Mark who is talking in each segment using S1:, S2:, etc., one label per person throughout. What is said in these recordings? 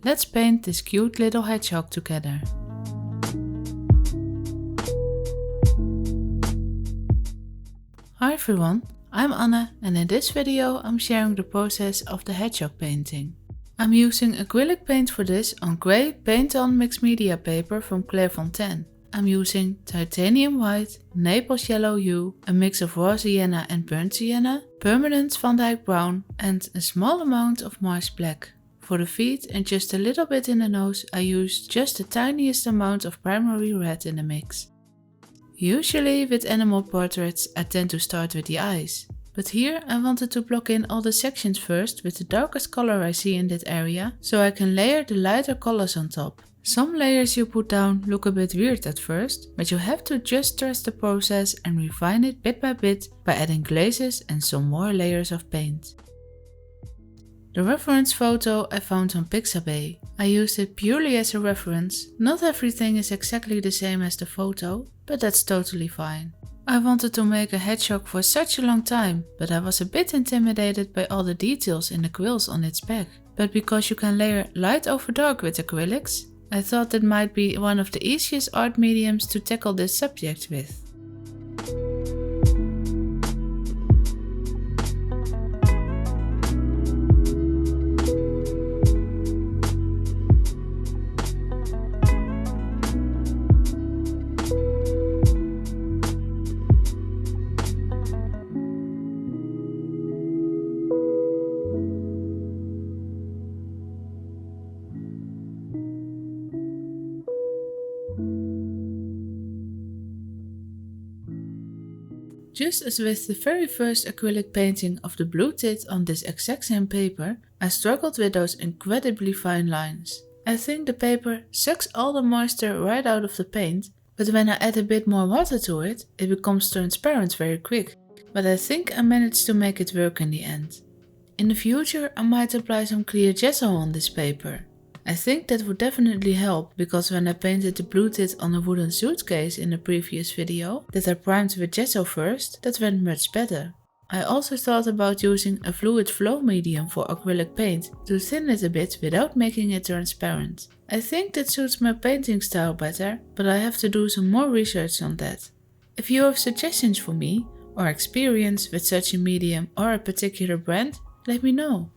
S1: Let's paint this cute little hedgehog together. Hi everyone, I'm Anne and in this video I'm sharing the process of the hedgehog painting. I'm using acrylic paint for this on grey paint-on mixed media paper from Clairefontaine. I'm using titanium white, Naples yellow hue, a mix of raw sienna and burnt sienna, permanent Van Dyke brown and a small amount of Mars black. For the feet and just a little bit in the nose I used just the tiniest amount of primary red in the mix. Usually with animal portraits I tend to start with the eyes, but here I wanted to block in all the sections first with the darkest color I see in that area, so I can layer the lighter colors on top. Some layers you put down look a bit weird at first, but you have to just trust the process and refine it bit by bit by adding glazes and some more layers of paint. The reference photo I found on Pixabay. I used it purely as a reference. Not everything is exactly the same as the photo, but that's totally fine. I wanted to make a hedgehog for such a long time, but I was a bit intimidated by all the details in the quills on its back. But because you can layer light over dark with acrylics, I thought that might be one of the easiest art mediums to tackle this subject with. Just as with the very first acrylic painting of the blue tit on this exact same paper, I struggled with those incredibly fine lines. I think the paper sucks all the moisture right out of the paint, but when I add a bit more water to it, it becomes transparent very quick. But I think I managed to make it work in the end. In the future I might apply some clear gesso on this paper. I think that would definitely help, because when I painted the blue tit on a wooden suitcase in the previous video that I primed with gesso first, that went much better. I also thought about using a fluid flow medium for acrylic paint to thin it a bit without making it transparent. I think that suits my painting style better, but I have to do some more research on that. If you have suggestions for me or experience with such a medium or a particular brand, let me know.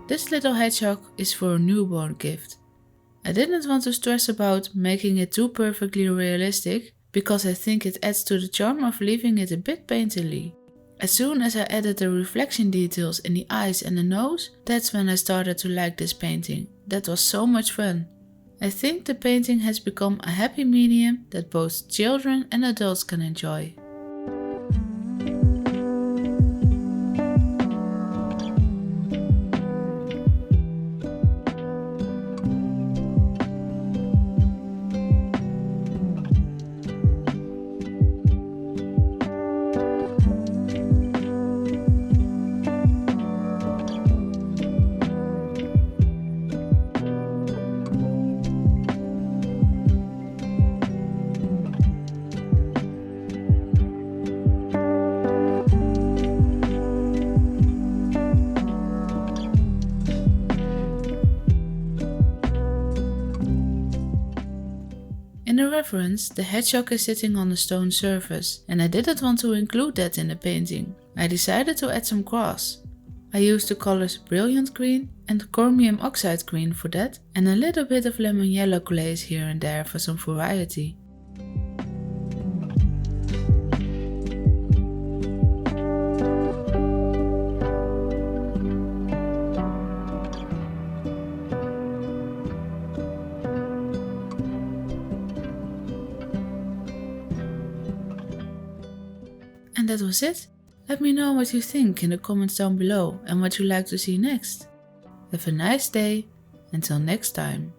S1: This little hedgehog is for a newborn gift. I didn't want to stress about making it too perfectly realistic, because I think it adds to the charm of leaving it a bit painterly. As soon as I added the reflection details in the eyes and the nose, that's when I started to like this painting. That was so much fun. I think the painting has become a happy medium that both children and adults can enjoy. the reference, the hedgehog is sitting on a stone surface, and I didn't want to include that in the painting. I decided to add some grass. I used the colors Brilliant Green and Chromium Oxide Green for that, and a little bit of lemon yellow glaze here and there for some variety. And that was it. Let me know what you think in the comments down below and what you'd like to see next. Have a nice day. Until next time.